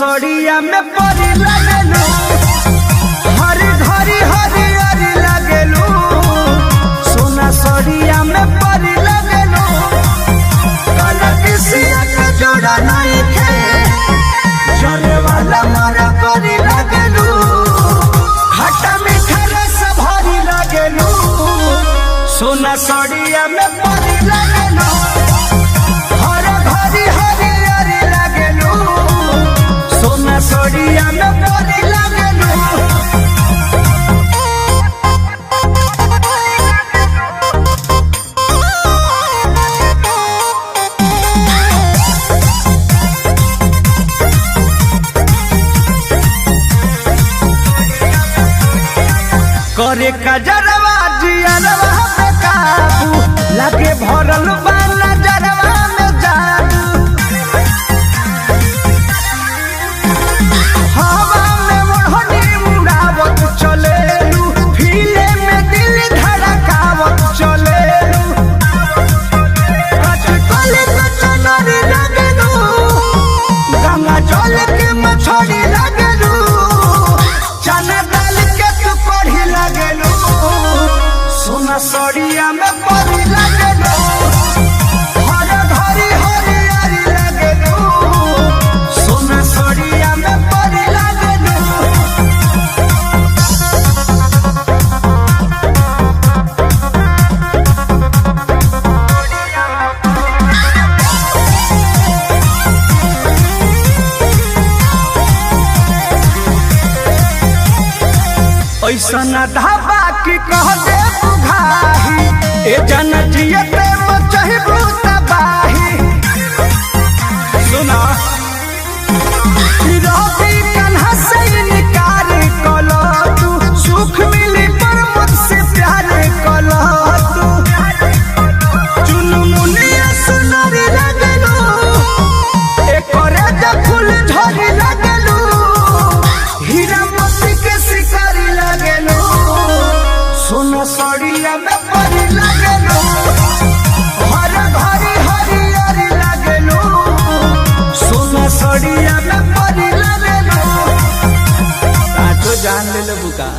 सड़िया में परी लगेलू, हरी घरी हरी हरी लगेलू। सोना सड़िया में परी लगेलू, किसिया का जोड़ा नहीं थे, जले वाला मारा परी लगेलू। खट्टा मीठा रस भरी लगेलू, सोना सड़िया में परी लगेलू, हरी घरी हरी हरी लगेलू। सोना सड़िया में परी लगेलू। करे कजरवा जियरवा पे काबू, लगे भरल बा नजरवा में जादू। हवा में ओढ़नी उड़ावत चलेलू, फीले में दिल धड़कावत चलेलू। कचकल कचनरी लगेलू, गंगा जल के मछली लगेलू। चना दाल के तू कढ़ी लगेलू, सोना सड़िया में परी लगेलू, हरी घरी हरी हरी लगेलू। सोना सड़िया में परी लगेलू। ऐसन ढाबा की कह दे बुघाही, ए जन जियते मचही तबाही। सुना रवि कन्हा से निकार कलो तू, सुख मिली पर मुझसे प्यार कलो तू। चुनमुनिया सुनरी लगेलू, एकरे जब फूल झड़ी लगेलू। हीरा मोती के शिकारी लगेलू, सोना सड़िया में परी लगेलू, हरी घरी हरी हरी लगेलू। सोना सड़िया में परी लगेलू। तो जान ले लो बुका।